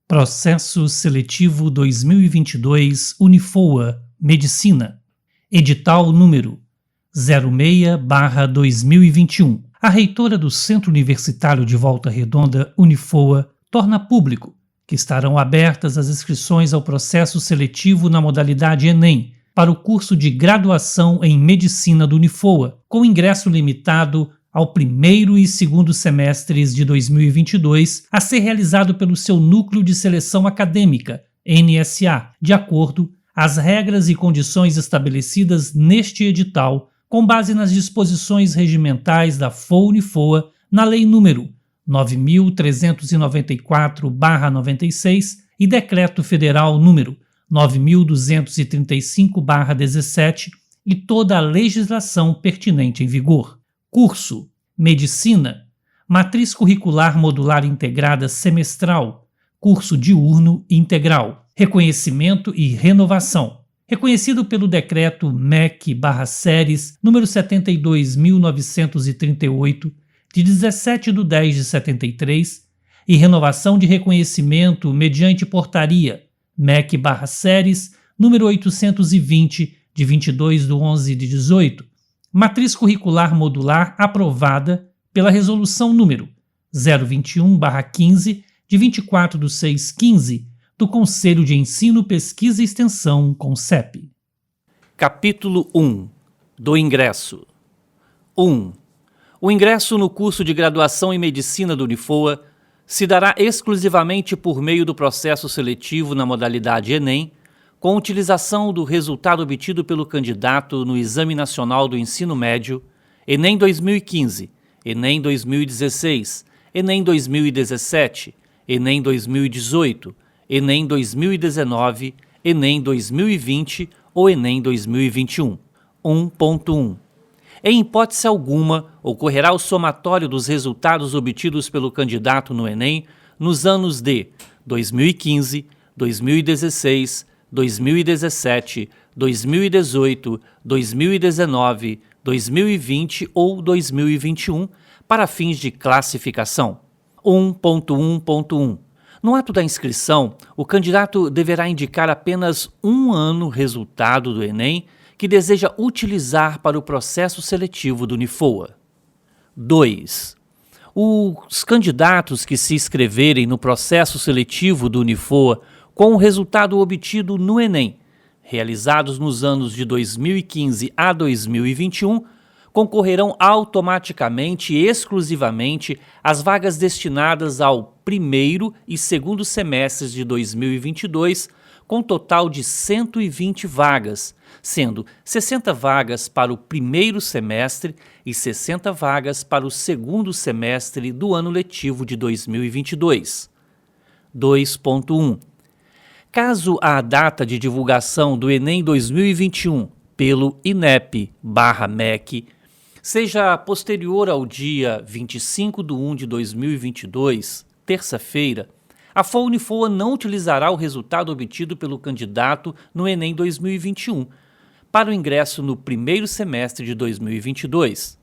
Processo Seletivo 2022 Unifoa, Medicina. Edital número 06/2021. A reitora do Centro Universitário de Volta Redonda, Unifoa, torna público que estarão abertas as inscrições ao processo seletivo na modalidade Enem para o curso de graduação em Medicina do Unifoa, com ingresso limitado ao primeiro e segundo semestres de 2022, a ser realizado pelo seu Núcleo de Seleção Acadêmica, NSA, de acordo às regras e condições estabelecidas neste edital, com base nas disposições regimentais da FOA-Unifoa, na Lei nº 9.394/96 e Decreto Federal nº 9.235/17 e toda a legislação pertinente em vigor. Curso Medicina, Matriz Curricular Modular Integrada Semestral, Curso Diurno Integral, Reconhecimento e Renovação. Reconhecido pelo Decreto MEC/Seres número 72.938, de 17/10/73, e renovação de reconhecimento mediante portaria MEC/Seres número 820, de 22/11/18, Matriz Curricular Modular aprovada pela Resolução número 021/15, de 24/6/15, do Conselho de Ensino, Pesquisa e Extensão, CONCEP. Capítulo 1. Do ingresso. 1. O ingresso no curso de graduação em Medicina do Unifoa se dará exclusivamente por meio do processo seletivo na modalidade Enem, com utilização do resultado obtido pelo candidato no Exame Nacional do Ensino Médio, Enem 2015, Enem 2016, Enem 2017, Enem 2018, Enem 2019, Enem 2020 ou Enem 2021. 1.1. Em hipótese alguma, ocorrerá o somatório dos resultados obtidos pelo candidato no Enem nos anos de 2015, 2016, 2017, 2018, 2019, 2020 ou 2021 para fins de classificação. 1.1.1. No ato da inscrição, o candidato deverá indicar apenas um ano resultado do Enem que deseja utilizar para o processo seletivo do Unifoa. 2. Os candidatos que se inscreverem no processo seletivo do Unifoa com o resultado obtido no Enem, realizados nos anos de 2015 a 2021, concorrerão automaticamente e exclusivamente às vagas destinadas ao primeiro e segundo semestres de 2022, com total de 120 vagas, sendo 60 vagas para o primeiro semestre e 60 vagas para o segundo semestre do ano letivo de 2022. 2.1. Caso a data de divulgação do Enem 2021 pelo INEP/MEC seja posterior ao dia 25/1/2022, terça-feira, a FOA-Unifoa não utilizará o resultado obtido pelo candidato no Enem 2021 para o ingresso no primeiro semestre de 2022.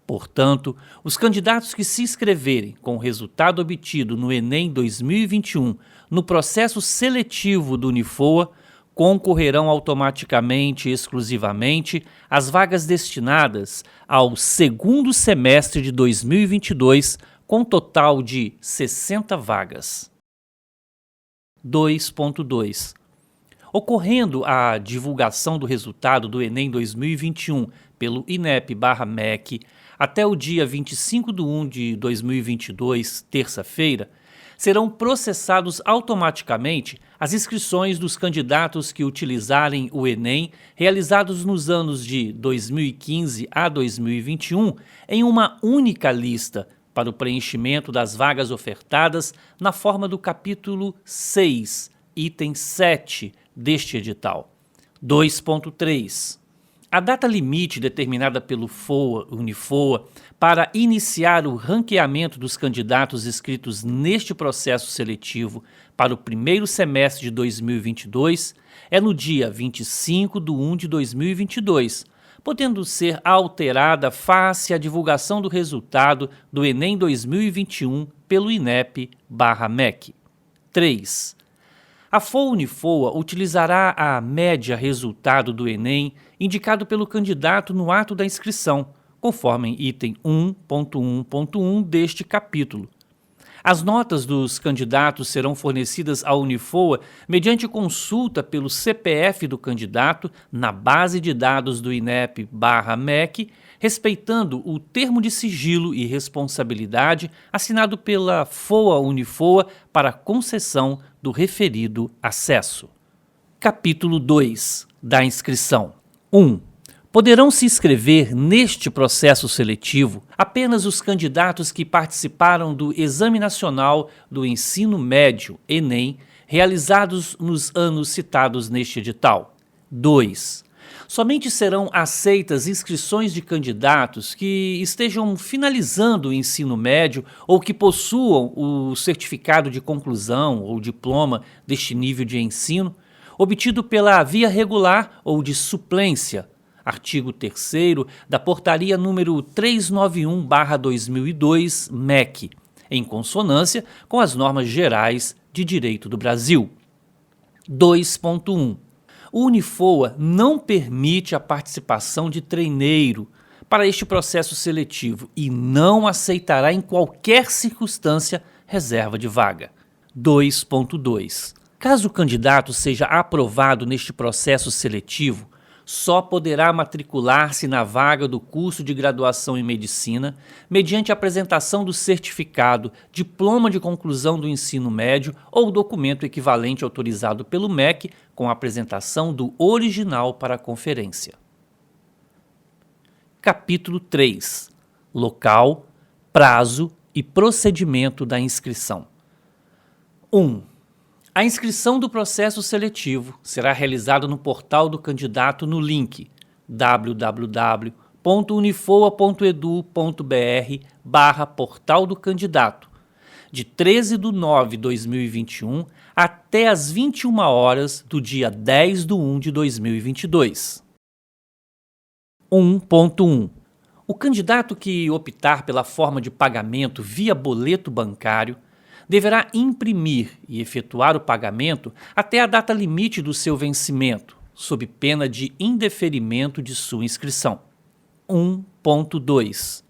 Portanto, os candidatos que se inscreverem com o resultado obtido no Enem 2021 no processo seletivo do Unifoa concorrerão automaticamente e exclusivamente às vagas destinadas ao segundo semestre de 2022, com total de 60 vagas. 2.2. Ocorrendo a divulgação do resultado do Enem 2021 pelo INEP/MEC até o dia 25/1/2022, terça-feira, serão processados automaticamente as inscrições dos candidatos que utilizarem o Enem realizados nos anos de 2015 a 2021 em uma única lista para o preenchimento das vagas ofertadas na forma do capítulo 6, item 7 deste edital. 2.3. A data limite determinada pelo FOA-Unifoa para iniciar o ranqueamento dos candidatos inscritos neste processo seletivo para o primeiro semestre de 2022 é no dia 25/1/2022, podendo ser alterada face à divulgação do resultado do Enem 2021 pelo INEP/MEC. 3. A FOA Unifoa utilizará a média resultado do Enem indicado pelo candidato no ato da inscrição, conforme item 1.1.1 deste capítulo. As notas dos candidatos serão fornecidas à Unifoa mediante consulta pelo CPF do candidato na base de dados do INEP/MEC, respeitando o termo de sigilo e responsabilidade assinado pela FOA Unifoa para concessão do referido acesso. Capítulo 2 da inscrição. 1. Poderão se inscrever neste processo seletivo apenas os candidatos que participaram do Exame Nacional do Ensino Médio, Enem, realizados nos anos citados neste edital. 2. Somente serão aceitas inscrições de candidatos que estejam finalizando o ensino médio ou que possuam o certificado de conclusão ou diploma deste nível de ensino, obtido pela via regular ou de suplência, artigo 3º da Portaria número 391/2002, MEC, em consonância com as normas gerais de direito do Brasil. 2.1. O Unifoa não permite a participação de treineiro para este processo seletivo e não aceitará em qualquer circunstância reserva de vaga. 2.2. Caso o candidato seja aprovado neste processo seletivo, só poderá matricular-se na vaga do curso de graduação em medicina mediante a apresentação do certificado, diploma de conclusão do ensino médio ou documento equivalente autorizado pelo MEC com a apresentação do original para a conferência. Capítulo 3. Local, prazo e procedimento da inscrição. 1. A inscrição do processo seletivo será realizada no portal do candidato no link www.unifoa.edu.br/portal do candidato, de 13/9/2021 até às 21 horas do dia 10/1/2022. 1.1. O candidato que optar pela forma de pagamento via boleto bancário deverá imprimir e efetuar o pagamento até a data limite do seu vencimento, sob pena de indeferimento de sua inscrição. 1.2.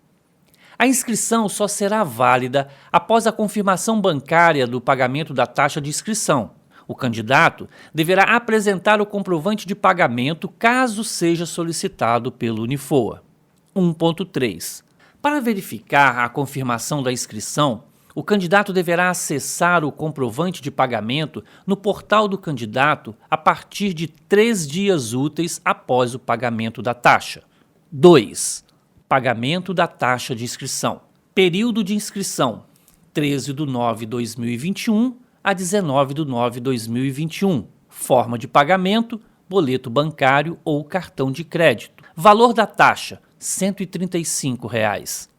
A inscrição só será válida após a confirmação bancária do pagamento da taxa de inscrição. O candidato deverá apresentar o comprovante de pagamento caso seja solicitado pelo Unifoa. 1.3. Para verificar a confirmação da inscrição, o candidato deverá acessar o comprovante de pagamento no portal do candidato a partir de 3 dias úteis após o pagamento da taxa. 2. Pagamento da taxa de inscrição. Período de inscrição: 13/9/2021 a 19/9/2021. Forma de pagamento: boleto bancário ou cartão de crédito. Valor da taxa: R$ 135.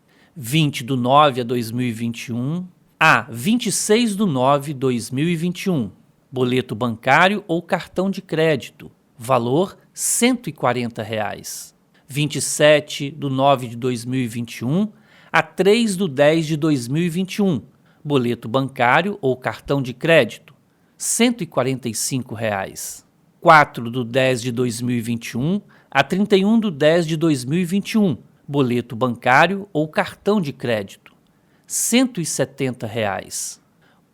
20/9/2021 a 26/9/2021. Boleto bancário ou cartão de crédito. Valor: R$ 140. 27/9/2021 a 3/10/2021. Boleto bancário ou cartão de crédito. R$ 145. 4/10/2021 a 31/10/2021. Boleto bancário ou cartão de crédito. R$ 170.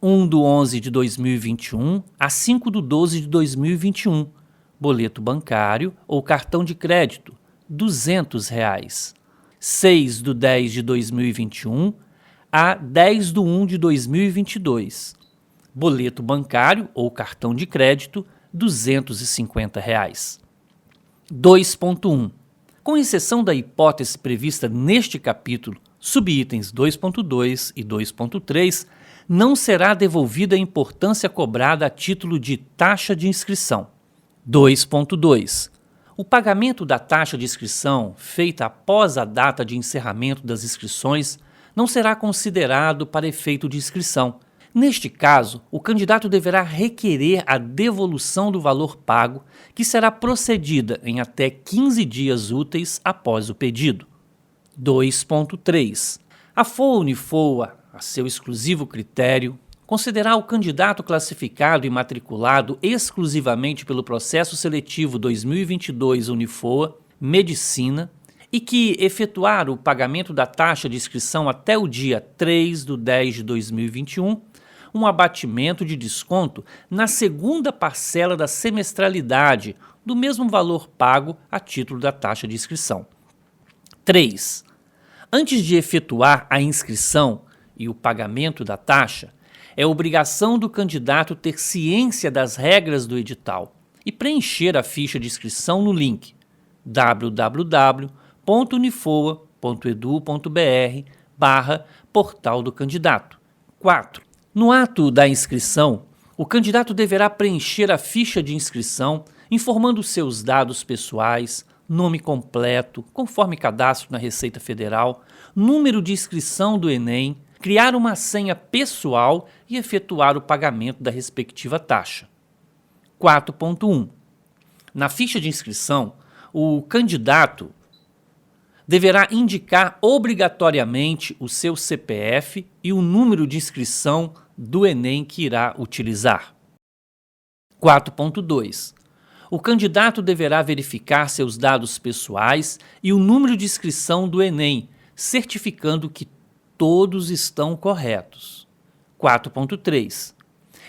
1/11/2021 a 5/12/2021. Boleto bancário ou cartão de crédito. R$ 200. 6/10/2021 a 10/1/2022. Boleto bancário ou cartão de crédito, R$ 250. 2.1. Com exceção da hipótese prevista neste capítulo, subitens 2.2 e 2.3, não será devolvida a importância cobrada a título de taxa de inscrição. 2.2. O pagamento da taxa de inscrição, feita após a data de encerramento das inscrições, não será considerado para efeito de inscrição. Neste caso, o candidato deverá requerer a devolução do valor pago, que será procedida em até 15 dias úteis após o pedido. 2.3. A FOA Unifoa, a seu exclusivo critério, considerar o candidato classificado e matriculado exclusivamente pelo processo seletivo 2022 Unifoa Medicina e que efetuar o pagamento da taxa de inscrição até o dia 3/10/2021, um abatimento de desconto na segunda parcela da semestralidade do mesmo valor pago a título da taxa de inscrição. 3. Antes de efetuar a inscrição e o pagamento da taxa, é obrigação do candidato ter ciência das regras do edital e preencher a ficha de inscrição no link www.unifoa.edu.br/portal do candidato. 4. No ato da inscrição, o candidato deverá preencher a ficha de inscrição informando seus dados pessoais, nome completo, conforme cadastro na Receita Federal, número de inscrição do Enem, criar uma senha pessoal e efetuar o pagamento da respectiva taxa. 4.1. Na ficha de inscrição, o candidato deverá indicar obrigatoriamente o seu CPF e o número de inscrição do Enem que irá utilizar. 4.2. O candidato deverá verificar seus dados pessoais e o número de inscrição do Enem, certificando que todos estão corretos. 4.3.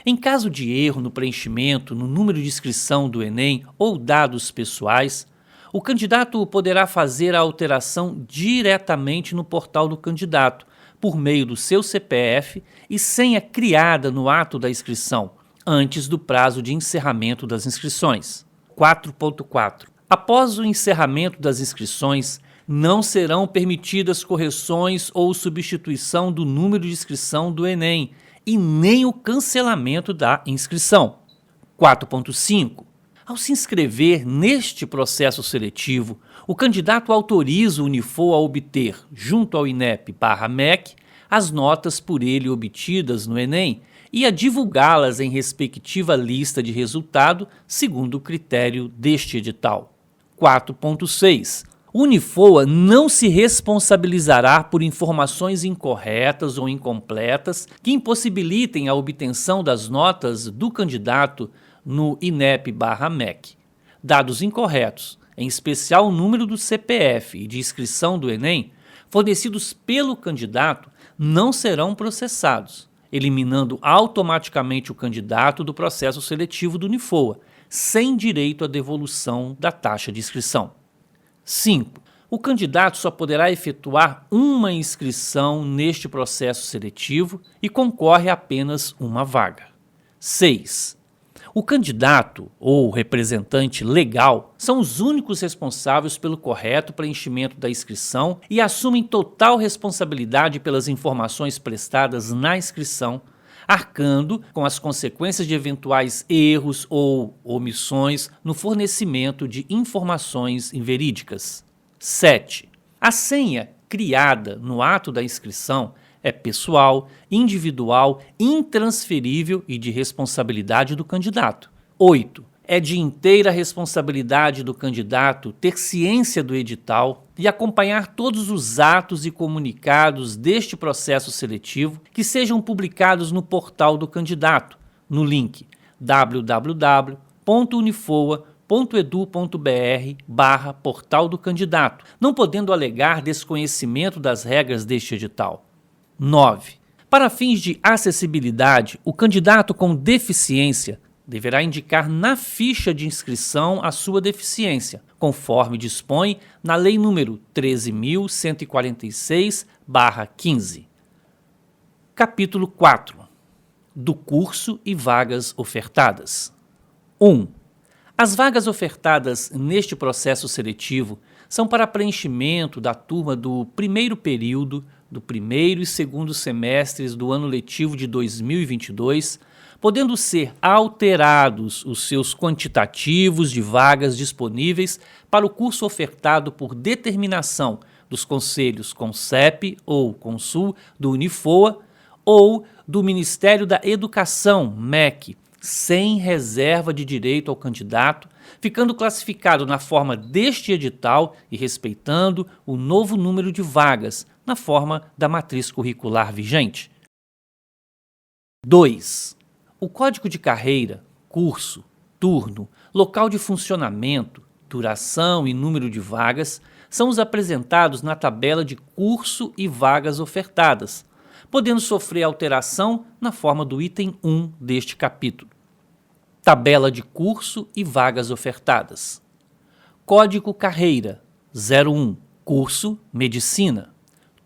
Em caso de erro no preenchimento, no número de inscrição do Enem ou dados pessoais, o candidato poderá fazer a alteração diretamente no portal do candidato, por meio do seu CPF e senha criada no ato da inscrição, antes do prazo de encerramento das inscrições. 4.4. Após o encerramento das inscrições, não serão permitidas correções ou substituição do número de inscrição do Enem e nem o cancelamento da inscrição. 4.5. Ao se inscrever neste processo seletivo, o candidato autoriza o Unifoa a obter, junto ao INEP/MEC, as notas por ele obtidas no Enem e a divulgá-las em respectiva lista de resultado, segundo o critério deste edital. 4.6. O Unifoa não se responsabilizará por informações incorretas ou incompletas que impossibilitem a obtenção das notas do candidato no INEP/MEC. Dados incorretos, em especial o número do CPF e de inscrição do Enem, fornecidos pelo candidato, não serão processados, eliminando automaticamente o candidato do processo seletivo do Unifoa, sem direito à devolução da taxa de inscrição. 5. O candidato só poderá efetuar uma inscrição neste processo seletivo e concorre a apenas uma vaga. 6. O candidato ou representante legal são os únicos responsáveis pelo correto preenchimento da inscrição e assumem total responsabilidade pelas informações prestadas na inscrição, arcando com as consequências de eventuais erros ou omissões no fornecimento de informações inverídicas. 7. A senha criada no ato da inscrição é pessoal, individual, intransferível e de responsabilidade do candidato. 8. É de inteira responsabilidade do candidato ter ciência do edital e acompanhar todos os atos e comunicados deste processo seletivo que sejam publicados no portal do candidato, no link www.unifoa.edu.br/portal do candidato, não podendo alegar desconhecimento das regras deste edital. 9. Para fins de acessibilidade, o candidato com deficiência deverá indicar na ficha de inscrição a sua deficiência, conforme dispõe na Lei nº 13.146/15. Capítulo 4. Do curso e vagas ofertadas. 1. As vagas ofertadas neste processo seletivo são para preenchimento da turma do primeiro período do primeiro e segundo semestres do ano letivo de 2022, podendo ser alterados os seus quantitativos de vagas disponíveis para o curso ofertado por determinação dos conselhos CONCEP ou CONSUL do Unifoa ou do Ministério da Educação, MEC, sem reserva de direito ao candidato, ficando classificado na forma deste edital e respeitando o novo número de vagas na forma da matriz curricular vigente. 2. O código de carreira, curso, turno, local de funcionamento, duração e número de vagas são os apresentados na tabela de curso e vagas ofertadas, podendo sofrer alteração na forma do item 1 deste capítulo. Tabela de curso e vagas ofertadas. Código carreira 01, curso Medicina.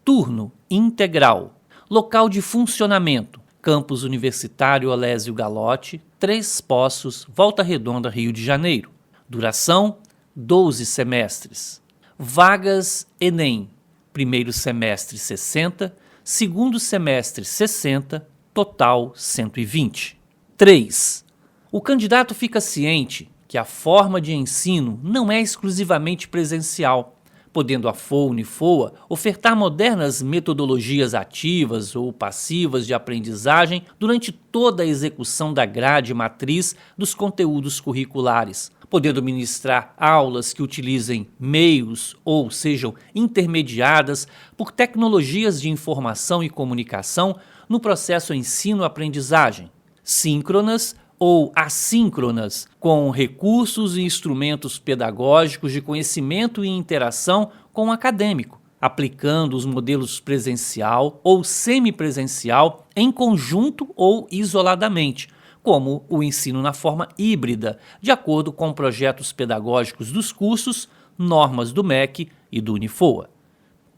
Turno integral. Local de funcionamento: Campus Universitário Olésio Galotti, Três Poços, Volta Redonda, Rio de Janeiro. Duração: 12 semestres. Vagas Enem: primeiro semestre 60, segundo semestre 60, total 120. 3. O candidato fica ciente que a forma de ensino não é exclusivamente presencial, podendo a FOA-Unifoa ofertar modernas metodologias ativas ou passivas de aprendizagem durante toda a execução da grade matriz dos conteúdos curriculares, podendo ministrar aulas que utilizem meios ou sejam intermediadas por tecnologias de informação e comunicação no processo ensino-aprendizagem, síncronas ou assíncronas, com recursos e instrumentos pedagógicos de conhecimento e interação com o acadêmico, aplicando os modelos presencial ou semipresencial em conjunto ou isoladamente, como o ensino na forma híbrida, de acordo com projetos pedagógicos dos cursos, normas do MEC e do Unifoa.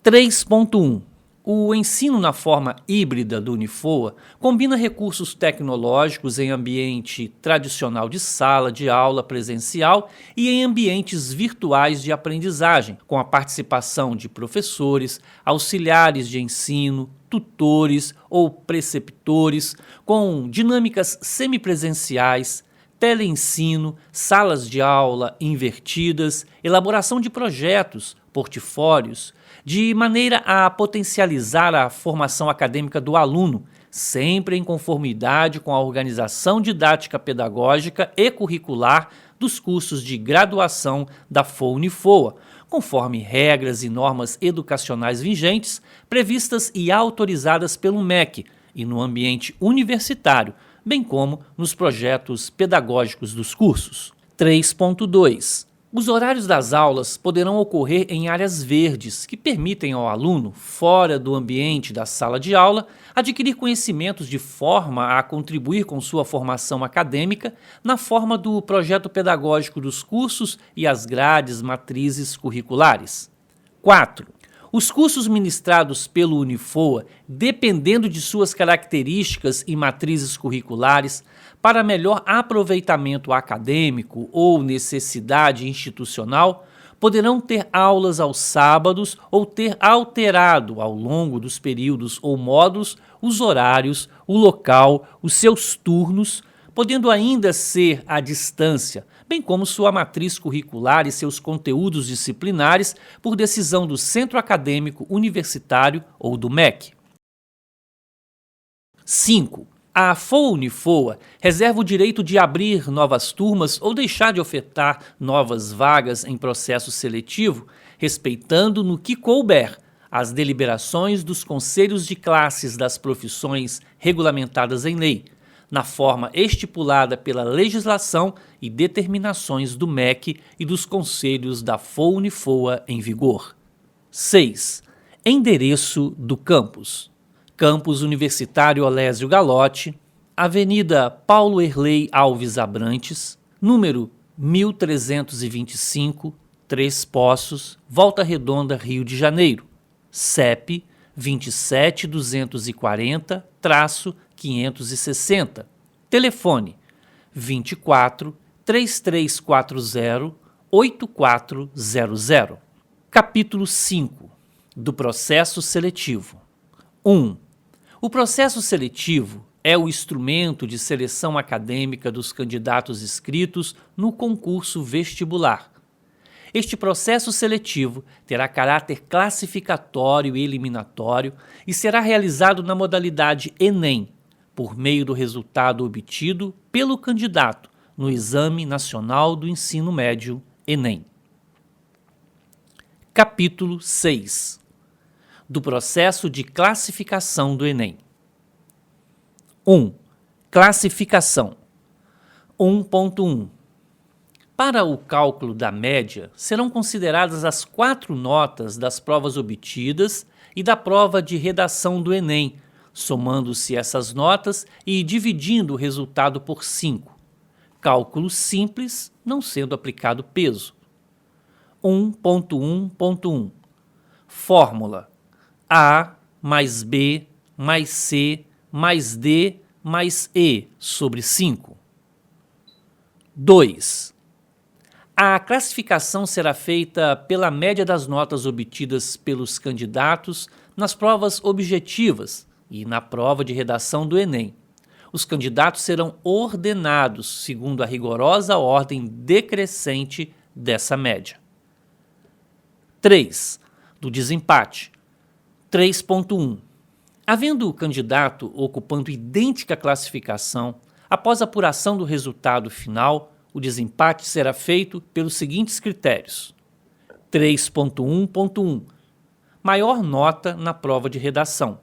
3.1. O ensino na forma híbrida do Unifoa combina recursos tecnológicos em ambiente tradicional de sala de aula presencial e em ambientes virtuais de aprendizagem, com a participação de professores, auxiliares de ensino, tutores ou preceptores, com dinâmicas semipresenciais, teleensino, salas de aula invertidas, elaboração de projetos, portfólios, de maneira a potencializar a formação acadêmica do aluno, sempre em conformidade com a organização didática pedagógica e curricular dos cursos de graduação da FOA-Unifoa, conforme regras e normas educacionais vigentes, previstas e autorizadas pelo MEC e no ambiente universitário, bem como nos projetos pedagógicos dos cursos. 3.2. Os horários das aulas poderão ocorrer em áreas verdes, que permitem ao aluno, fora do ambiente da sala de aula, adquirir conhecimentos de forma a contribuir com sua formação acadêmica na forma do projeto pedagógico dos cursos e as grades matrizes curriculares. 4. Os cursos ministrados pelo Unifoa, dependendo de suas características e matrizes curriculares, para melhor aproveitamento acadêmico ou necessidade institucional, poderão ter aulas aos sábados ou ter alterado ao longo dos períodos ou módulos os horários, o local, os seus turnos, podendo ainda ser à distância, bem como sua matriz curricular e seus conteúdos disciplinares por decisão do Centro Acadêmico Universitário ou do MEC. 5. A FOA-Unifoa reserva o direito de abrir novas turmas ou deixar de ofertar novas vagas em processo seletivo, respeitando no que couber as deliberações dos conselhos de classes das profissões regulamentadas em lei, na forma estipulada pela legislação e determinações do MEC e dos conselhos da FOA-Unifoa em vigor. 6. Endereço do campus: Campus Universitário Olésio Galotti, Avenida Paulo Erlei Alves Abrantes, número 1325, Três Poços, Volta Redonda, Rio de Janeiro. CEP 27240-560. Telefone 24 3340 8400. Capítulo 5 do processo seletivo. 1. O processo seletivo é o instrumento de seleção acadêmica dos candidatos inscritos no concurso vestibular. Este processo seletivo terá caráter classificatório e eliminatório e será realizado na modalidade Enem, por meio do resultado obtido pelo candidato no Exame Nacional do Ensino Médio, Enem. Capítulo 6 do processo de classificação do Enem. 1. Classificação 1.1. Para o cálculo da média, serão consideradas as 4 notas das provas obtidas e da prova de redação do Enem, somando-se essas notas e dividindo o resultado por 5. Cálculo simples, não sendo aplicado peso. 1.1.1. Fórmula: A mais B mais C mais D mais E sobre 5. 2. A classificação será feita pela média das notas obtidas pelos candidatos nas provas objetivas e na prova de redação do Enem. Os candidatos serão ordenados segundo a rigorosa ordem decrescente dessa média. 3. Do desempate. 3.1. Havendo o candidato ocupando idêntica classificação, após a apuração do resultado final, o desempate será feito pelos seguintes critérios. 3.1.1. Maior nota na prova de redação.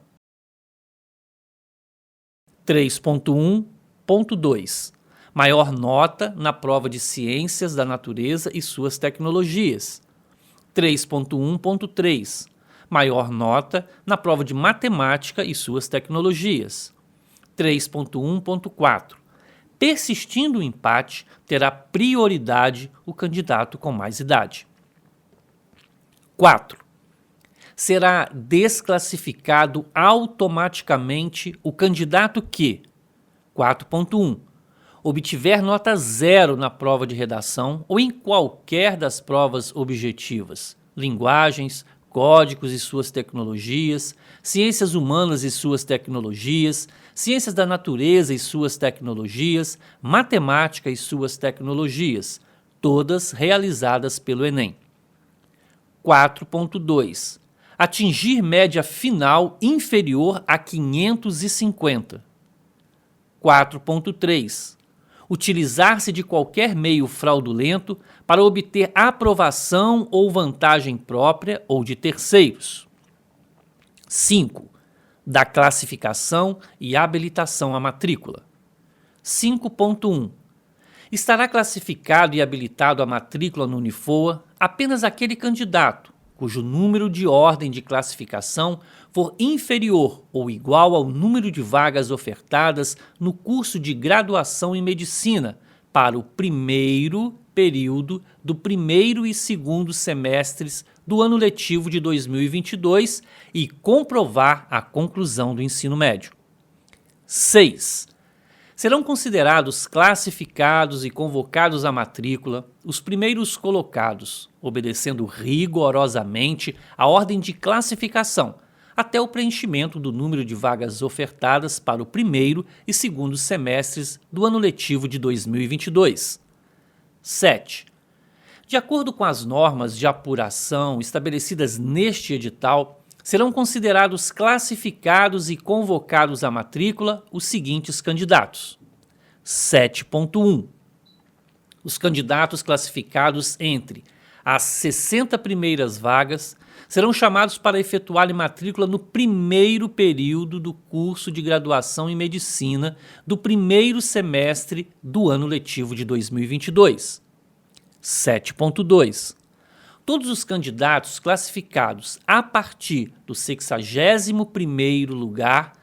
3.1.2. Maior nota na prova de ciências da natureza e suas tecnologias. 3.1.3. Maior nota na prova de matemática e suas tecnologias. 3.1.4. Persistindo o empate, terá prioridade o candidato com mais idade. 4. Será desclassificado automaticamente o candidato que 4.1. Obtiver nota 0 na prova de redação ou em qualquer das provas objetivas, linguagens, códigos e suas tecnologias, ciências humanas e suas tecnologias, ciências da natureza e suas tecnologias, matemática e suas tecnologias, todas realizadas pelo Enem. 4.2. Atingir média final inferior a 550. 4.3. Utilizar-se de qualquer meio fraudulento para obter aprovação ou vantagem própria ou de terceiros. 5. Da classificação e habilitação à matrícula. 5.1. Estará classificado e habilitado à matrícula no Unifoa apenas aquele candidato cujo número de ordem de classificação for inferior ou igual ao número de vagas ofertadas no curso de graduação em medicina para o primeiro período do primeiro e segundo semestres do ano letivo de 2022 e comprovar a conclusão do ensino médio. 6. Serão considerados classificados e convocados à matrícula os primeiros colocados, obedecendo rigorosamente a ordem de classificação, até o preenchimento do número de vagas ofertadas para o primeiro e segundo semestres do ano letivo de 2022. 7. De acordo com as normas de apuração estabelecidas neste edital, serão considerados classificados e convocados à matrícula os seguintes candidatos. 7.1. Os candidatos classificados entre as 60 primeiras vagas serão chamados para efetuar matrícula no primeiro período do curso de graduação em medicina do primeiro semestre do ano letivo de 2022. 7.2. Todos os candidatos classificados a partir do 61º lugar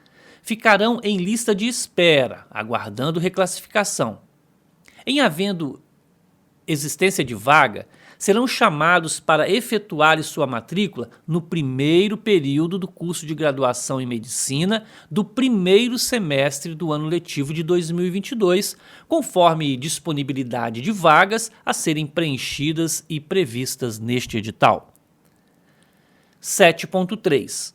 ficarão em lista de espera, aguardando reclassificação. Em havendo existência de vaga, serão chamados para efetuar sua matrícula no primeiro período do curso de graduação em medicina do primeiro semestre do ano letivo de 2022, conforme disponibilidade de vagas a serem preenchidas e previstas neste edital. 7.3.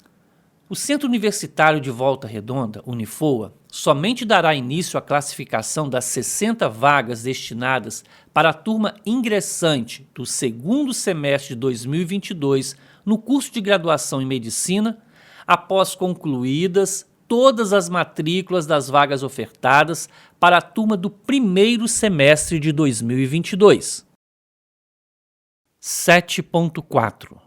O Centro Universitário de Volta Redonda, Unifoa, somente dará início à classificação das 60 vagas destinadas para a turma ingressante do segundo semestre de 2022 no curso de graduação em medicina, após concluídas todas as matrículas das vagas ofertadas para a turma do primeiro semestre de 2022. 7.4.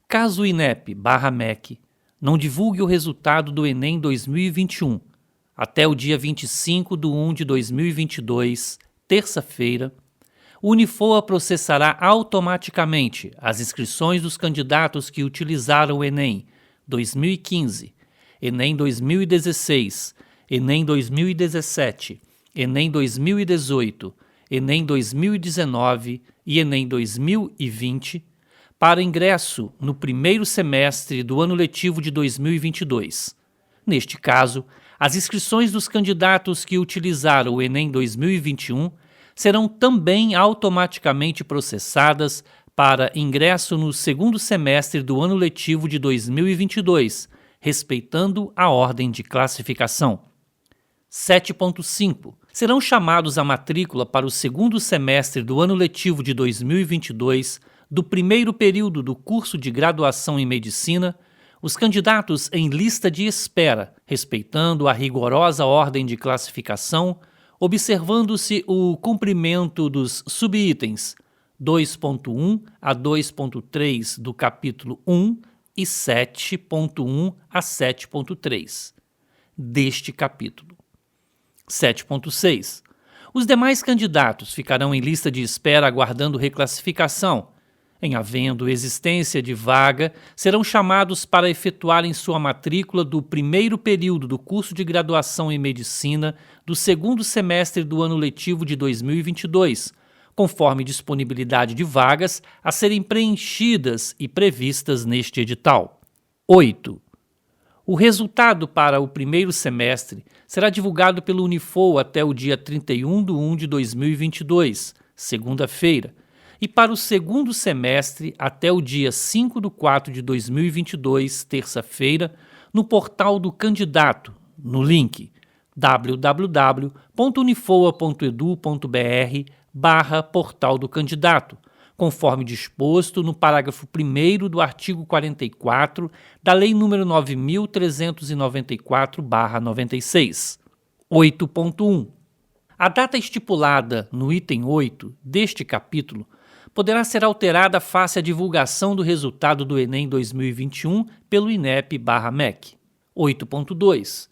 Caso o INEP/MEC não divulgue o resultado do Enem 2021 até o dia 25/1/2022, terça-feira, o Unifoa processará automaticamente as inscrições dos candidatos que utilizaram o Enem 2015, Enem 2016, Enem 2017, Enem 2018, Enem 2019 e Enem 2020 para ingresso no primeiro semestre do ano letivo de 2022. Neste caso, as inscrições dos candidatos que utilizaram o Enem 2021 serão também automaticamente processadas para ingresso no segundo semestre do ano letivo de 2022, respeitando a ordem de classificação. 7.5. Serão chamados à matrícula para o segundo semestre do ano letivo de 2022 do primeiro período do curso de graduação em medicina os candidatos em lista de espera, respeitando a rigorosa ordem de classificação, observando-se o cumprimento dos subitens 2.1 a 2.3 do capítulo 1 e 7.1 a 7.3 deste capítulo. 7.6. Os demais candidatos ficarão em lista de espera aguardando reclassificação. Em havendo existência de vaga, serão chamados para efetuarem sua matrícula do primeiro período do curso de graduação em medicina do segundo semestre do ano letivo de 2022, conforme disponibilidade de vagas a serem preenchidas e previstas neste edital. 8. O resultado para o primeiro semestre será divulgado pelo Unifoa até o dia 31/1/2022, segunda-feira, e para o segundo semestre até o dia 5/4/2022, terça-feira, no portal do candidato, no link www.unifoa.edu.br/portal do candidato, conforme disposto no parágrafo 1º do artigo 44 da Lei nº 9.394/96. 8.1. A data estipulada no item 8 deste capítulo poderá ser alterada face à divulgação do resultado do Enem 2021 pelo INEP/MEC. 8.2.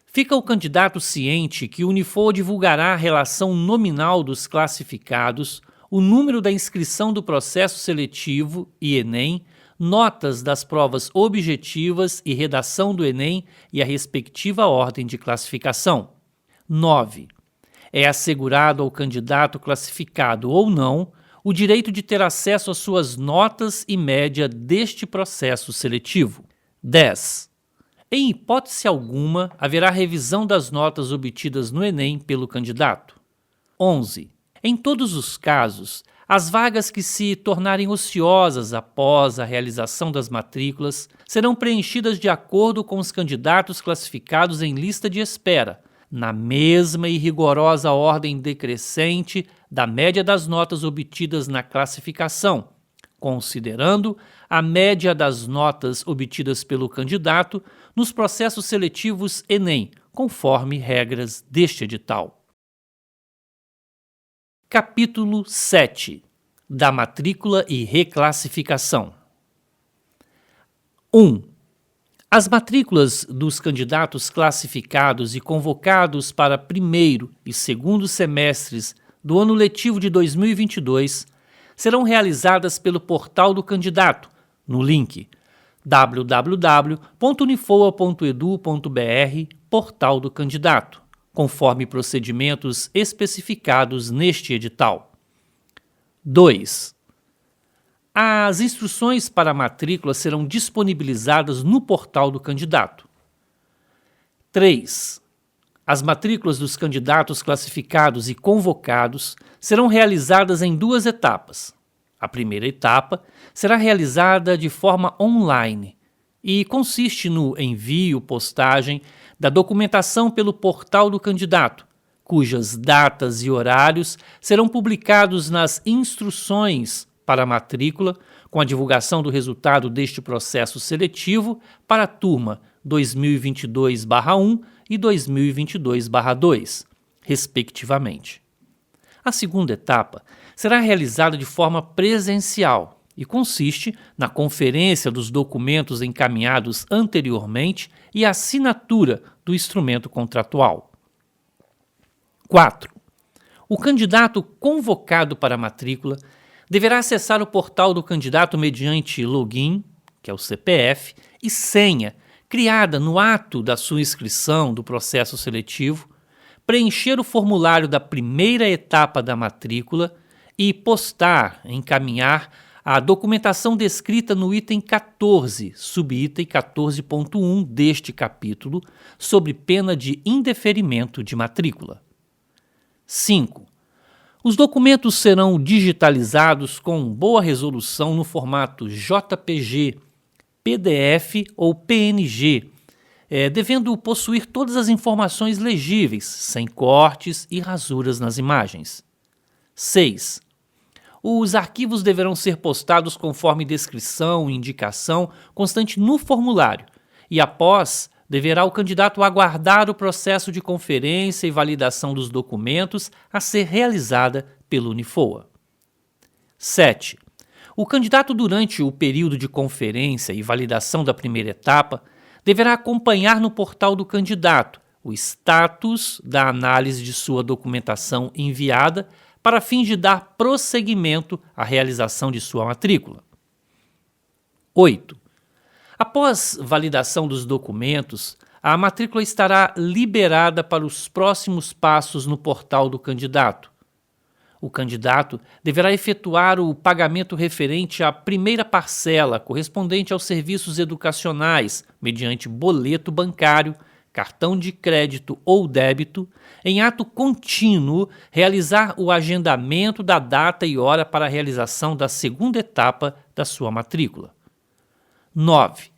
Fica o candidato ciente que o Unifoa divulgará a relação nominal dos classificados, o número da inscrição do processo seletivo e Enem, notas das provas objetivas e redação do Enem e a respectiva ordem de classificação. 9. É assegurado ao candidato classificado ou não o direito de ter acesso às suas notas e média deste processo seletivo. 10. Em hipótese alguma, haverá revisão das notas obtidas no Enem pelo candidato. 11. Em todos os casos, as vagas que se tornarem ociosas após a realização das matrículas serão preenchidas de acordo com os candidatos classificados em lista de espera, na mesma e rigorosa ordem decrescente da média das notas obtidas na classificação, considerando a média das notas obtidas pelo candidato nos processos seletivos Enem, conforme regras deste edital. Capítulo 7. Da matrícula e reclassificação. 1. As matrículas dos candidatos classificados e convocados para primeiro e segundo semestres do ano letivo de 2022 serão realizadas pelo portal do candidato, no link www.unifoa.edu.br, portal do candidato, conforme procedimentos especificados neste edital. 2. As instruções para a matrícula serão disponibilizadas no portal do candidato. 3. As matrículas dos candidatos classificados e convocados serão realizadas em 2 etapas. A primeira etapa será realizada de forma online e consiste no envio/postagem da documentação pelo portal do candidato, cujas datas e horários serão publicados nas instruções para a matrícula, com a divulgação do resultado deste processo seletivo para a turma 2022/1 e 2022/2, respectivamente. A segunda etapa será realizada de forma presencial e consiste na conferência dos documentos encaminhados anteriormente e assinatura do instrumento contratual. 4. O candidato convocado para a matrícula deverá acessar o portal do candidato mediante login, que é o CPF, e senha criada no ato da sua inscrição do processo seletivo, preencher o formulário da primeira etapa da matrícula e encaminhar a documentação descrita no item 14, subitem 14.1 deste capítulo, sob pena de indeferimento de matrícula. 5. Os documentos serão digitalizados com boa resolução no formato JPG, PDF ou PNG, devendo possuir todas as informações legíveis, sem cortes e rasuras nas imagens. 6. Os arquivos deverão ser postados conforme descrição e indicação constante no formulário, e após deverá o candidato aguardar o processo de conferência e validação dos documentos a ser realizada pelo Unifoa. 7. O candidato, durante o período de conferência e validação da primeira etapa, deverá acompanhar no portal do candidato o status da análise de sua documentação enviada para fins de dar prosseguimento à realização de sua matrícula. 8. Após validação dos documentos, a matrícula estará liberada para os próximos passos no portal do candidato. O candidato deverá efetuar o pagamento referente à primeira parcela correspondente aos serviços educacionais mediante boleto bancário, cartão de crédito ou débito, em ato contínuo realizar o agendamento da data e hora para a realização da segunda etapa da sua matrícula. 9.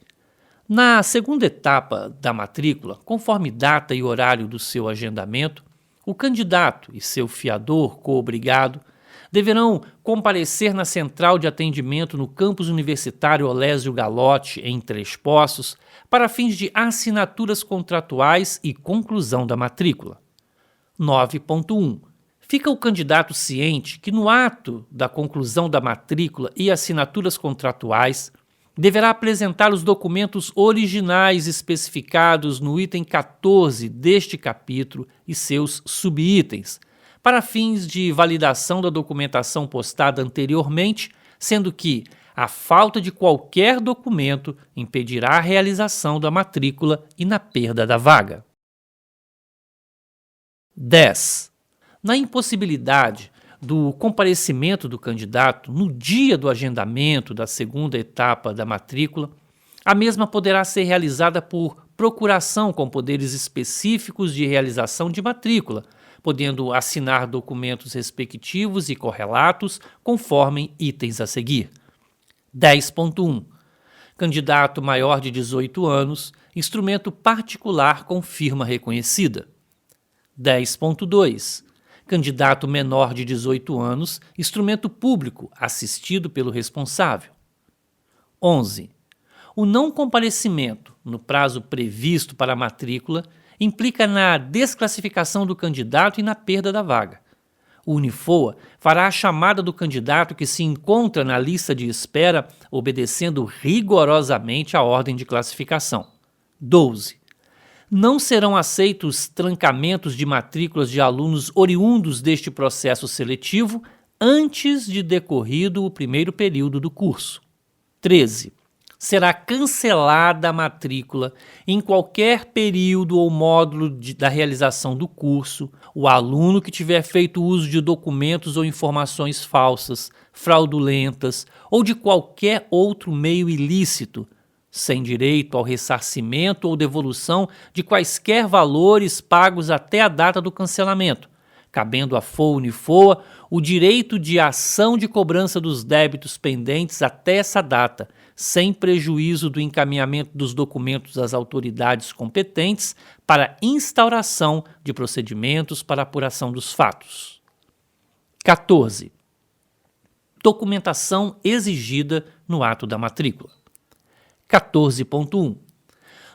Na segunda etapa da matrícula, conforme data e horário do seu agendamento, o candidato e seu fiador coobrigado deverão comparecer na central de atendimento no campus universitário Olésio Galotti, em Três Poços, para fins de assinaturas contratuais e conclusão da matrícula. 9.1. Fica o candidato ciente que no ato da conclusão da matrícula e assinaturas contratuais, deverá apresentar os documentos originais especificados no item 14 deste capítulo e seus subitens, para fins de validação da documentação postada anteriormente, sendo que a falta de qualquer documento impedirá a realização da matrícula e na perda da vaga. 10. Na impossibilidade do comparecimento do candidato no dia do agendamento da segunda etapa da matrícula, a mesma poderá ser realizada por procuração com poderes específicos de realização de matrícula, podendo assinar documentos respectivos e correlatos conforme itens a seguir. 10.1. Candidato maior de 18 anos, instrumento particular com firma reconhecida. 10.2. Candidato menor de 18 anos, instrumento público assistido pelo responsável. 11. O não comparecimento no prazo previsto para a matrícula implica na desclassificação do candidato e na perda da vaga. O Unifoa fará a chamada do candidato que se encontra na lista de espera, obedecendo rigorosamente a ordem de classificação. 12. Não serão aceitos trancamentos de matrículas de alunos oriundos deste processo seletivo antes de decorrido o primeiro período do curso. 13. Será cancelada a matrícula em qualquer período ou módulo da realização do curso o aluno que tiver feito uso de documentos ou informações falsas, fraudulentas ou de qualquer outro meio ilícito, sem direito ao ressarcimento ou devolução de quaisquer valores pagos até a data do cancelamento, cabendo à FOA Unifoa o direito de ação de cobrança dos débitos pendentes até essa data, sem prejuízo do encaminhamento dos documentos às autoridades competentes para instauração de procedimentos para apuração dos fatos. 14. Documentação exigida no ato da matrícula. 14.1.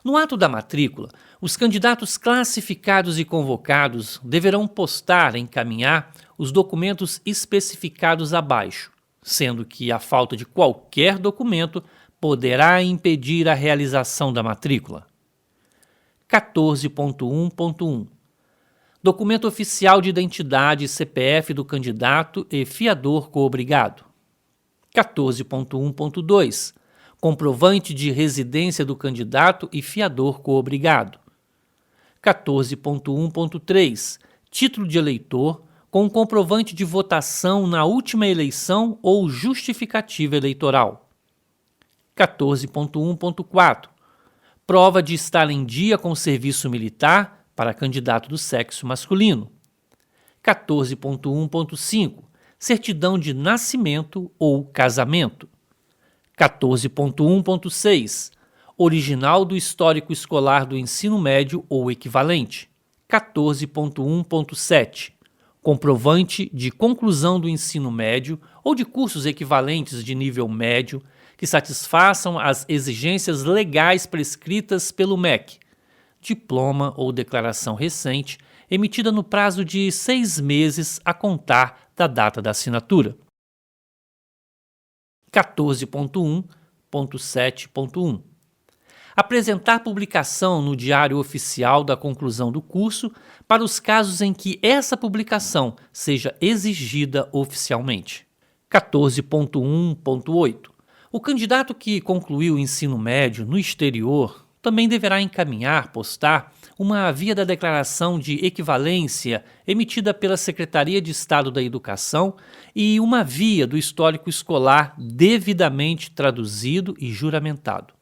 No ato da matrícula, os candidatos classificados e convocados deverão encaminhar os documentos especificados abaixo, sendo que a falta de qualquer documento poderá impedir a realização da matrícula. 14.1.1 Documento oficial de identidade e CPF do candidato e fiador coobrigado. 14.1.2 Comprovante de residência do candidato e fiador coobrigado. 14.1.3 Título de eleitor com comprovante de votação na última eleição ou justificativa eleitoral. 14.1.4 Prova de estar em dia com o serviço militar para candidato do sexo masculino. 14.1.5 Certidão de nascimento ou casamento. 14.1.6 Original do histórico escolar do ensino médio ou equivalente. 14.1.7 Comprovante de conclusão do ensino médio ou de cursos equivalentes de nível médio que satisfaçam as exigências legais prescritas pelo MEC, diploma ou declaração recente, emitida no prazo de 6 meses a contar da data da assinatura. 14.1.7.1 Apresentar publicação no Diário Oficial da conclusão do curso para os casos em que essa publicação seja exigida oficialmente. 14.1.8 O candidato que concluiu o ensino médio no exterior também deverá postar uma via da declaração de equivalência emitida pela Secretaria de Estado da Educação e uma via do histórico escolar devidamente traduzido e juramentado.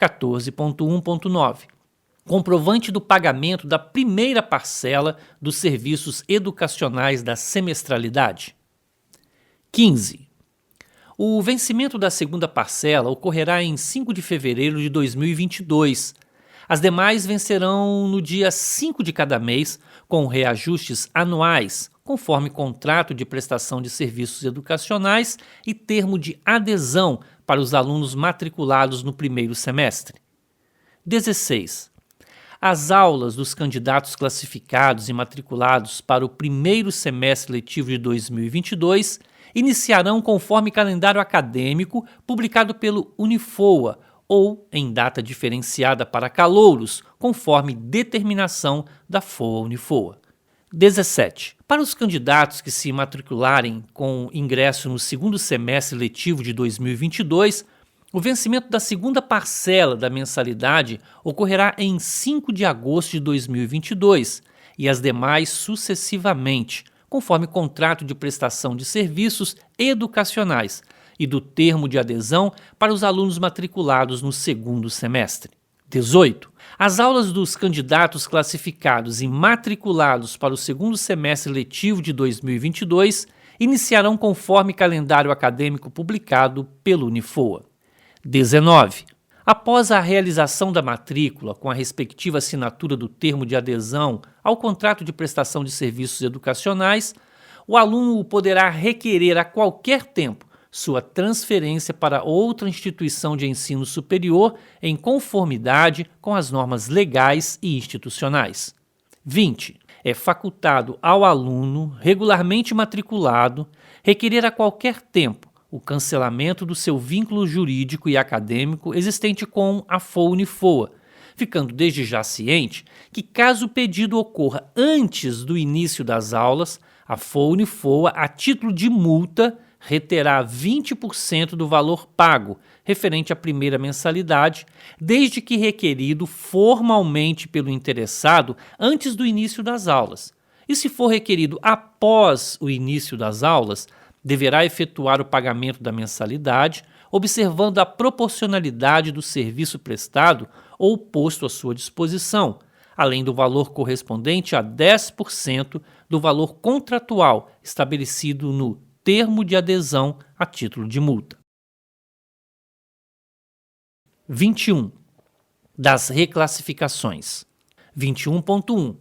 14.1.9 Comprovante do pagamento da primeira parcela dos serviços educacionais da semestralidade. 15. O vencimento da segunda parcela ocorrerá em 5 de fevereiro de 2022. As demais vencerão no dia 5 de cada mês, com reajustes anuais, conforme contrato de prestação de serviços educacionais e termo de adesão para os alunos matriculados no primeiro semestre. 16. As aulas dos candidatos classificados e matriculados para o primeiro semestre letivo de 2022 iniciarão conforme calendário acadêmico publicado pelo Unifoa ou em data diferenciada para calouros, conforme determinação da FOA Unifoa. 17. Para os candidatos que se matricularem com ingresso no segundo semestre letivo de 2022, o vencimento da segunda parcela da mensalidade ocorrerá em 5 de agosto de 2022 e as demais sucessivamente, conforme contrato de prestação de serviços educacionais e do termo de adesão para os alunos matriculados no segundo semestre. 18. As aulas dos candidatos classificados e matriculados para o segundo semestre letivo de 2022 iniciarão conforme calendário acadêmico publicado pelo Unifoa. 19. Após a realização da matrícula com a respectiva assinatura do termo de adesão ao contrato de prestação de serviços educacionais, o aluno poderá requerer a qualquer tempo sua transferência para outra instituição de ensino superior em conformidade com as normas legais e institucionais. 20. É facultado ao aluno regularmente matriculado requerer a qualquer tempo o cancelamento do seu vínculo jurídico e acadêmico existente com a FOA Unifoa, ficando desde já ciente que, caso o pedido ocorra antes do início das aulas, a FOA Unifoa, a título de multa, reterá 20% do valor pago, referente à primeira mensalidade, desde que requerido formalmente pelo interessado antes do início das aulas. E se for requerido após o início das aulas, deverá efetuar o pagamento da mensalidade, observando a proporcionalidade do serviço prestado ou posto à sua disposição, além do valor correspondente a 10% do valor contratual estabelecido no termo de adesão a título de multa. 21. Das reclassificações. 21.1.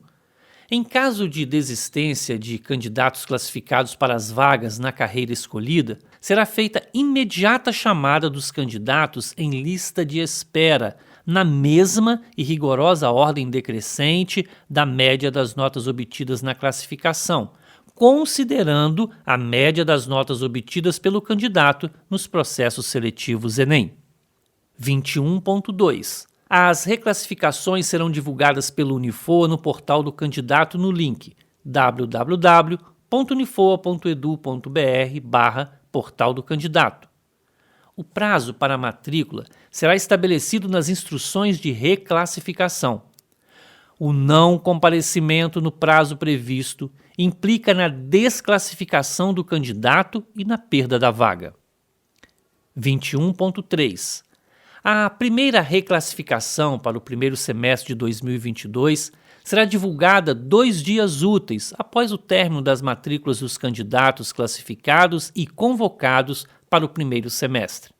Em caso de desistência de candidatos classificados para as vagas na carreira escolhida, será feita imediata chamada dos candidatos em lista de espera, na mesma e rigorosa ordem decrescente da média das notas obtidas na classificação, considerando a média das notas obtidas pelo candidato nos processos seletivos Enem. 21.2. As reclassificações serão divulgadas pelo Unifoa no portal do candidato no link www.unifoa.edu.br/portal do candidato. O prazo para a matrícula será estabelecido nas instruções de reclassificação. O não comparecimento no prazo previsto implica na desclassificação do candidato e na perda da vaga. 21.3. A primeira reclassificação para o primeiro semestre de 2022 será divulgada 2 dias úteis após o término das matrículas dos candidatos classificados e convocados para o primeiro semestre.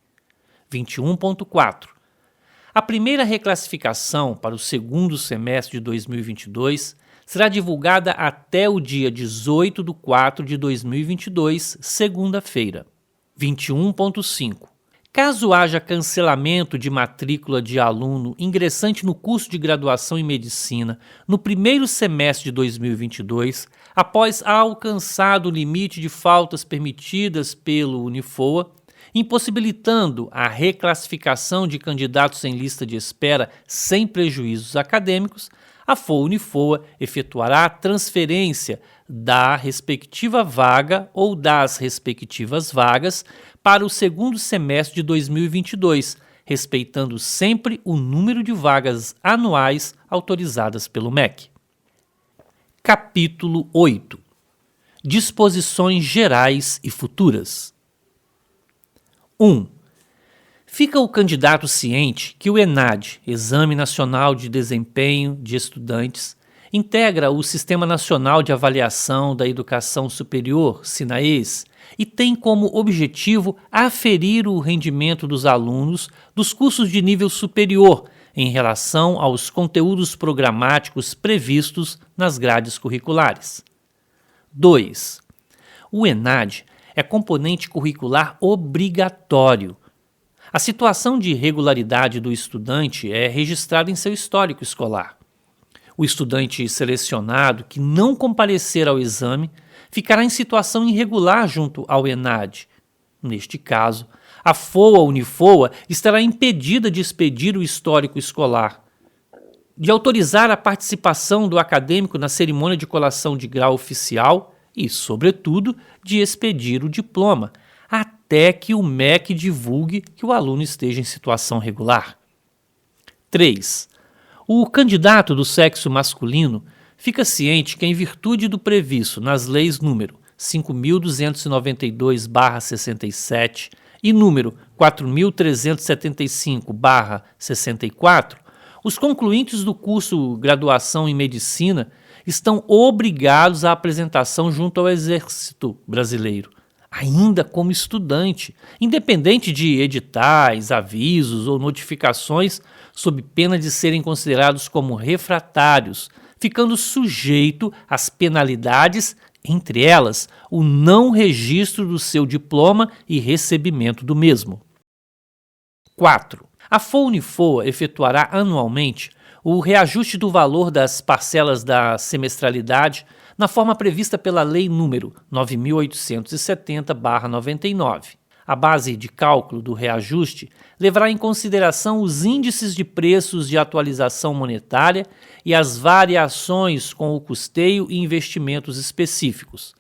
21.4. A primeira reclassificação para o segundo semestre de 2022 será divulgada até o dia 18 de 4 de 2022, segunda-feira. 21.5. Caso haja cancelamento de matrícula de aluno ingressante no curso de graduação em medicina no primeiro semestre de 2022, após alcançado o limite de faltas permitidas pelo Unifoa, impossibilitando a reclassificação de candidatos em lista de espera sem prejuízos acadêmicos, a FOA-Unifoa efetuará a transferência da respectiva vaga ou das respectivas vagas para o segundo semestre de 2022, respeitando sempre o número de vagas anuais autorizadas pelo MEC. Capítulo 8. Disposições gerais e futuras. 1. Fica o candidato ciente que o ENAD, Exame Nacional de Desempenho de Estudantes, integra o Sistema Nacional de Avaliação da Educação Superior, SINAES, e tem como objetivo aferir o rendimento dos alunos dos cursos de nível superior em relação aos conteúdos programáticos previstos nas grades curriculares. 2. O ENAD é componente curricular obrigatório. A situação de irregularidade do estudante é registrada em seu histórico escolar. O estudante selecionado que não comparecer ao exame ficará em situação irregular junto ao ENAD. Neste caso, a FOA-Unifoa estará impedida de expedir o histórico escolar, de autorizar a participação do acadêmico na cerimônia de colação de grau oficial e, sobretudo, de expedir o diploma, até que o MEC divulgue que o aluno esteja em situação regular. 3. O candidato do sexo masculino fica ciente que, em virtude do previsto nas leis número 5.292/67 e número 4.375/64, os concluintes do curso Graduação em Medicina estão obrigados à apresentação junto ao Exército Brasileiro, ainda como estudante, independente de editais, avisos ou notificações, sob pena de serem considerados como refratários, ficando sujeito às penalidades, entre elas o não registro do seu diploma e recebimento do mesmo. 4. A FOA-Unifoa efetuará anualmente o reajuste do valor das parcelas da semestralidade na forma prevista pela Lei nº 9.870/99. A base de cálculo do reajuste levará em consideração os índices de preços de atualização monetária e as variações com o custeio e investimentos específicos.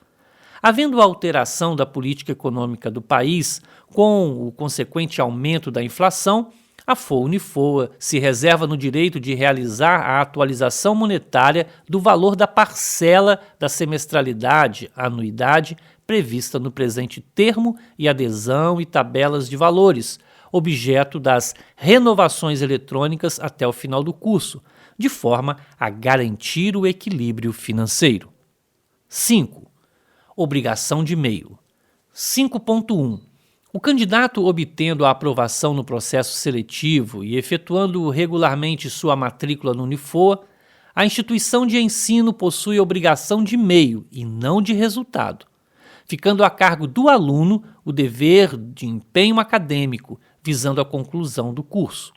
Havendo alteração da política econômica do país, com o consequente aumento da inflação, a FOA-Unifoa se reserva no direito de realizar a atualização monetária do valor da parcela da semestralidade, anuidade, prevista no presente termo e adesão e tabelas de valores, objeto das renovações eletrônicas até o final do curso, de forma a garantir o equilíbrio financeiro. 5. Obrigação de meio. 5.1. O candidato obtendo a aprovação no processo seletivo e efetuando regularmente sua matrícula no Unifoa, a instituição de ensino possui obrigação de meio e não de resultado, ficando a cargo do aluno o dever de empenho acadêmico, visando a conclusão do curso.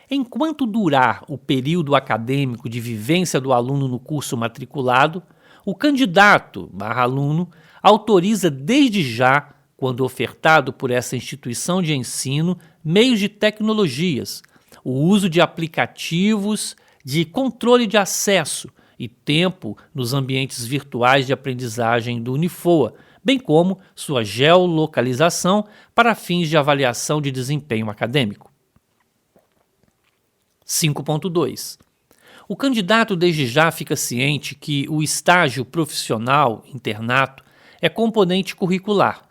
Enquanto durar o período acadêmico de vivência do aluno no curso matriculado, o candidato/aluno autoriza desde já, quando ofertado por essa instituição de ensino, meios de tecnologias, o uso de aplicativos de controle de acesso e tempo nos ambientes virtuais de aprendizagem do Unifoa, bem como sua geolocalização para fins de avaliação de desempenho acadêmico. 5.2. O candidato desde já fica ciente que o estágio profissional internato é componente curricular,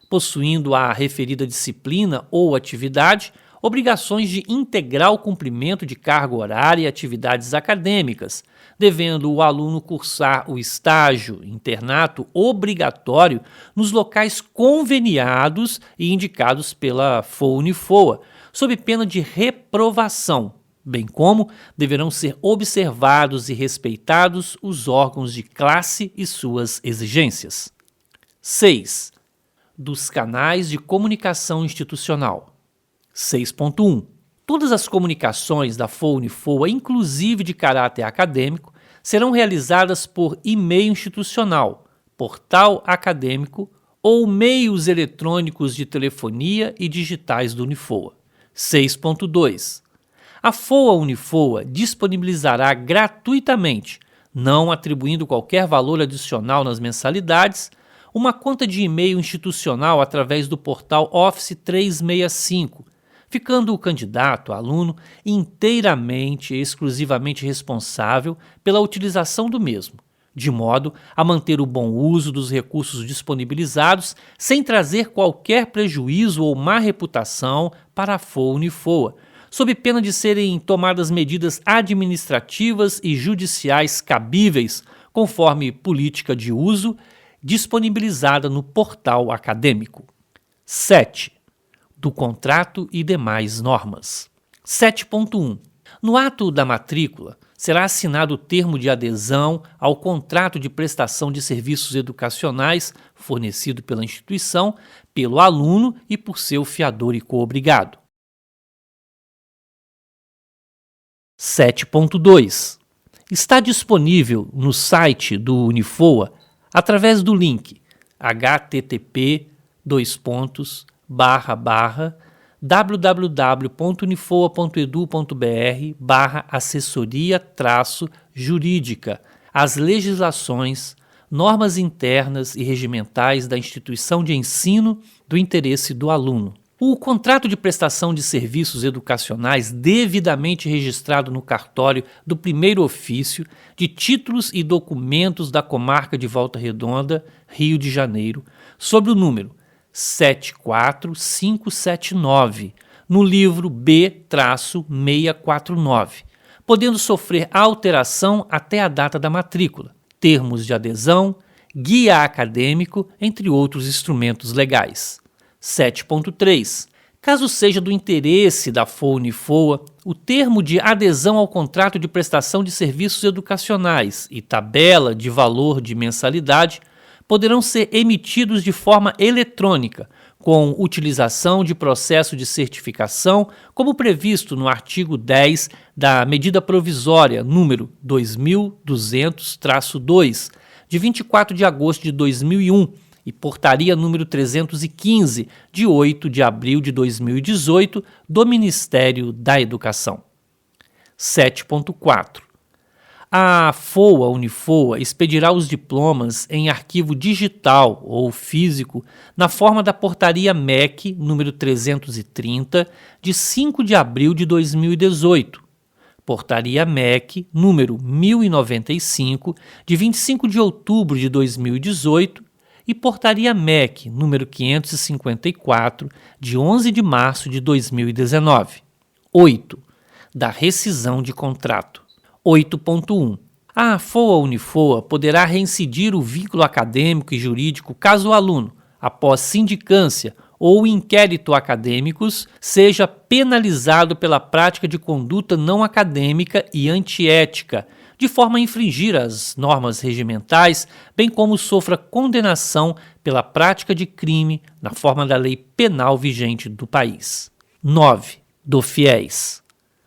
possuindo a referida disciplina ou atividade obrigações de integral cumprimento de carga horária e atividades acadêmicas, devendo o aluno cursar o estágio internato obrigatório nos locais conveniados e indicados pela FOA-Unifoa, sob pena de reprovação, bem como deverão ser observados e respeitados os órgãos de classe e suas exigências. 6. Dos canais de comunicação institucional. 6.1. Todas as comunicações da FOA-Unifoa, inclusive de caráter acadêmico, serão realizadas por e-mail institucional, portal acadêmico ou meios eletrônicos de telefonia e digitais do Unifoa. 6.2. A FOA-Unifoa disponibilizará gratuitamente, não atribuindo qualquer valor adicional nas mensalidades, uma conta de e-mail institucional através do portal Office 365, ficando o candidato, aluno, inteiramente e exclusivamente responsável pela utilização do mesmo, de modo a manter o bom uso dos recursos disponibilizados sem trazer qualquer prejuízo ou má reputação para a FOA-Unifoa, sob pena de serem tomadas medidas administrativas e judiciais cabíveis, conforme política de uso disponibilizada no portal acadêmico. 7. Do contrato e demais normas. 7.1. No ato da matrícula, será assinado o termo de adesão ao contrato de prestação de serviços educacionais fornecido pela instituição, pelo aluno e por seu fiador e coobrigado. 7.2. Está disponível no site do Unifoa através do link http://www.unifoa.edu.br/assessoria-jurídica as legislações, normas internas e regimentais da instituição de ensino do interesse do aluno. O contrato de prestação de serviços educacionais devidamente registrado no cartório do primeiro ofício de títulos e documentos da comarca de Volta Redonda, Rio de Janeiro, sob o número 74579, no livro B-649, podendo sofrer alteração até a data da matrícula, termos de adesão, guia acadêmico, entre outros instrumentos legais. 7.3. Caso seja do interesse da FOA-Unifoa, o termo de adesão ao contrato de prestação de serviços educacionais e tabela de valor de mensalidade poderão ser emitidos de forma eletrônica, com utilização de processo de certificação, como previsto no artigo 10 da Medida Provisória número 2200-2, de 24 de agosto de 2001, e Portaria número 315, de 8 de abril de 2018, do Ministério da Educação. 7.4. A FOA-Unifoa expedirá os diplomas em arquivo digital ou físico na forma da Portaria MEC número 330, de 5 de abril de 2018, Portaria MEC número 1095, de 25 de outubro de 2018, e Portaria MEC número 554, de 11 de março de 2019. 8. Da rescisão de contrato. 8.1. A FOA-Unifoa poderá reincidir o vínculo acadêmico e jurídico caso o aluno, após sindicância ou inquérito acadêmicos, seja penalizado pela prática de conduta não acadêmica e antiética, de forma a infringir as normas regimentais, bem como sofra condenação pela prática de crime na forma da lei penal vigente do país. 9. Do FIES.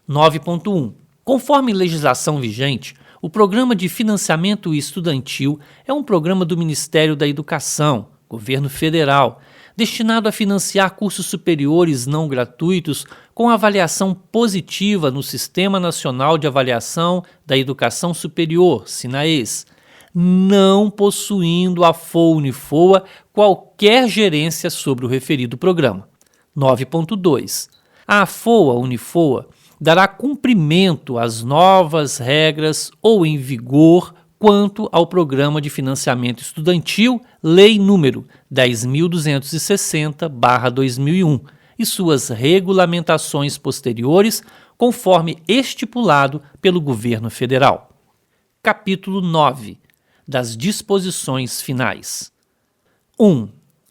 9.1. Conforme legislação vigente, O Programa de Financiamento Estudantil é um programa do Ministério da Educação, governo federal, destinado a financiar cursos superiores não gratuitos com avaliação positiva no Sistema Nacional de Avaliação da Educação Superior, SINAES, não possuindo a FOA-Unifoa qualquer gerência sobre o referido programa. 9.2. A FOA-Unifoa dará cumprimento às novas regras ou em vigor quanto ao Programa de Financiamento Estudantil, Lei nº 10.260/2001 e suas regulamentações posteriores, conforme estipulado pelo Governo Federal. Capítulo 9. Das disposições finais. 1.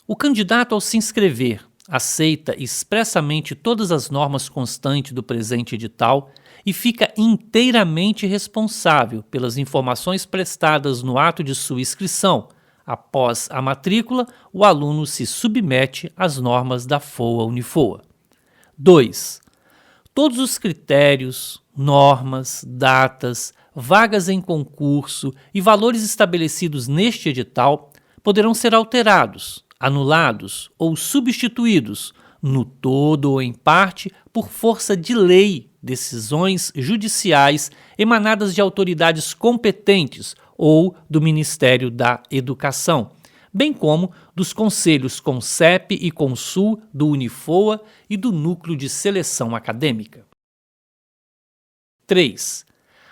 O candidato, ao se inscrever, aceita expressamente todas as normas constantes do presente edital e fica inteiramente responsável pelas informações prestadas no ato de sua inscrição. Após a matrícula, o aluno se submete às normas da FOA-Unifoa. 2. Todos os critérios, normas, datas, vagas em concurso e valores estabelecidos neste edital poderão ser alterados, anulados ou substituídos, no todo ou em parte, por força de lei, decisões judiciais emanadas de autoridades competentes ou do Ministério da Educação, bem como dos conselhos CONCEP e CONSUL do Unifoa e do Núcleo de Seleção Acadêmica. 3.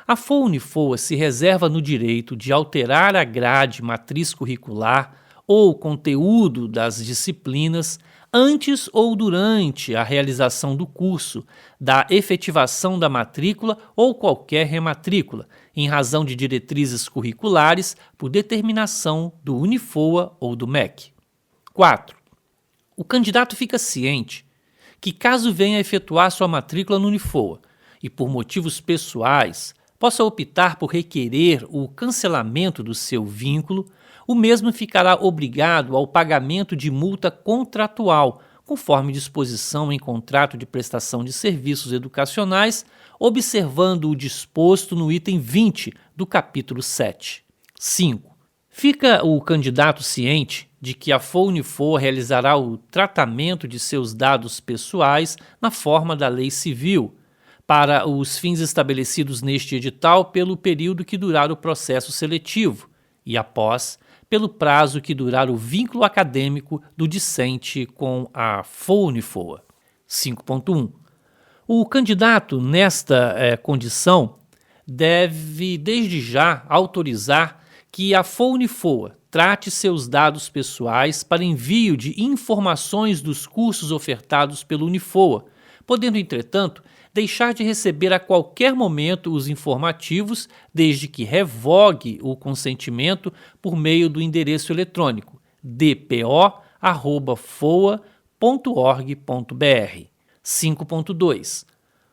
A FOA-Unifoa se reserva no direito de alterar a grade matriz curricular ou conteúdo das disciplinas antes ou durante a realização do curso, da efetivação da matrícula ou qualquer rematrícula, em razão de diretrizes curriculares por determinação do Unifoa ou do MEC. 4. O candidato fica ciente que, caso venha a efetuar sua matrícula no Unifoa e por motivos pessoais possa optar por requerer o cancelamento do seu vínculo, o mesmo ficará obrigado ao pagamento de multa contratual, conforme disposição em contrato de prestação de serviços educacionais, observando o disposto no item 20 do capítulo 7. 5. Fica o candidato ciente de que a FOA-Unifoa realizará o tratamento de seus dados pessoais na forma da Lei Civil, para os fins estabelecidos neste edital pelo período que durar o processo seletivo e, após, pelo prazo que durar o vínculo acadêmico do discente com a FOA-Unifoa. 5.1. O candidato, nesta condição, deve, desde já, autorizar que a FOA-Unifoa trate seus dados pessoais para envio de informações dos cursos ofertados pelo Unifoa, podendo, entretanto, deixar de receber a qualquer momento os informativos, desde que revogue o consentimento por meio do endereço eletrônico dpo@foa.org.br. 5.2.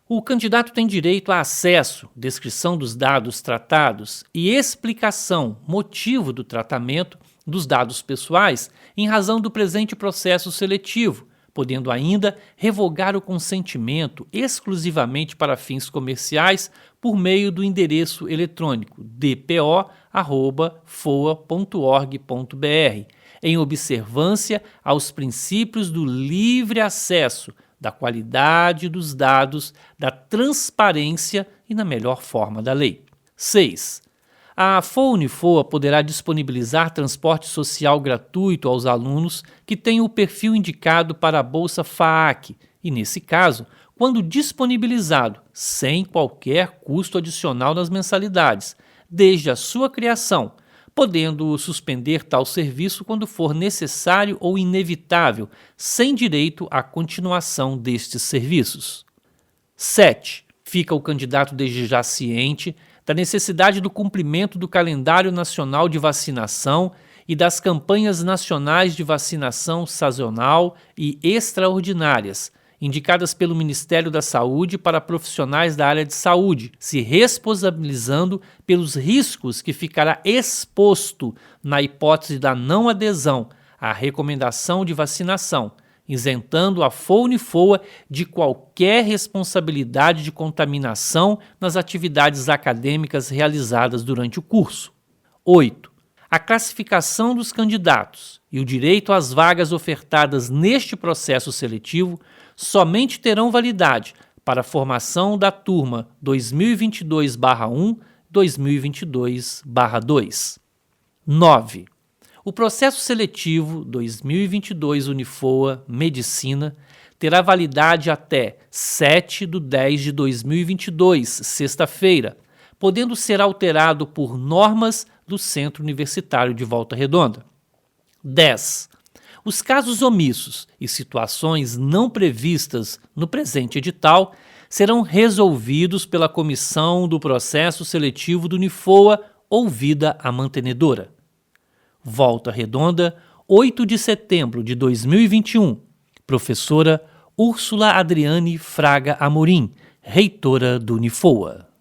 O candidato tem direito a acesso, descrição dos dados tratados e explicação, motivo do tratamento dos dados pessoais em razão do presente processo seletivo, podendo ainda revogar o consentimento exclusivamente para fins comerciais por meio do endereço eletrônico dpo@foa.org.br, em observância aos princípios do livre acesso, da qualidade dos dados, da transparência e na melhor forma da lei. 6. A FOA-Unifoa poderá disponibilizar transporte social gratuito aos alunos que tenham o perfil indicado para a Bolsa FAAC e, nesse caso, quando disponibilizado, sem qualquer custo adicional nas mensalidades, desde a sua criação, podendo suspender tal serviço quando for necessário ou inevitável, sem direito à continuação destes serviços. 7. Fica o candidato desde já ciente da necessidade do cumprimento do calendário nacional de vacinação e das campanhas nacionais de vacinação sazonal e extraordinárias, indicadas pelo Ministério da Saúde para profissionais da área de saúde, se responsabilizando pelos riscos que ficará exposto na hipótese da não adesão à recomendação de vacinação, isentando a FOA-Unifoa de qualquer responsabilidade de contaminação nas atividades acadêmicas realizadas durante o curso. 8. A classificação dos candidatos e o direito às vagas ofertadas neste processo seletivo somente terão validade para a formação da turma 2022/1, 2022/2. 9. O processo seletivo 2022 Unifoa Medicina terá validade até 7/10/2022, sexta-feira, podendo ser alterado por normas do Centro Universitário de Volta Redonda. 10. Os casos omissos e situações não previstas no presente edital serão resolvidos pela comissão do processo seletivo do Unifoa, ouvida a mantenedora. Volta Redonda, 8 de setembro de 2021. Professora Úrsula Adriane Fraga Amorim, reitora do Unifoa.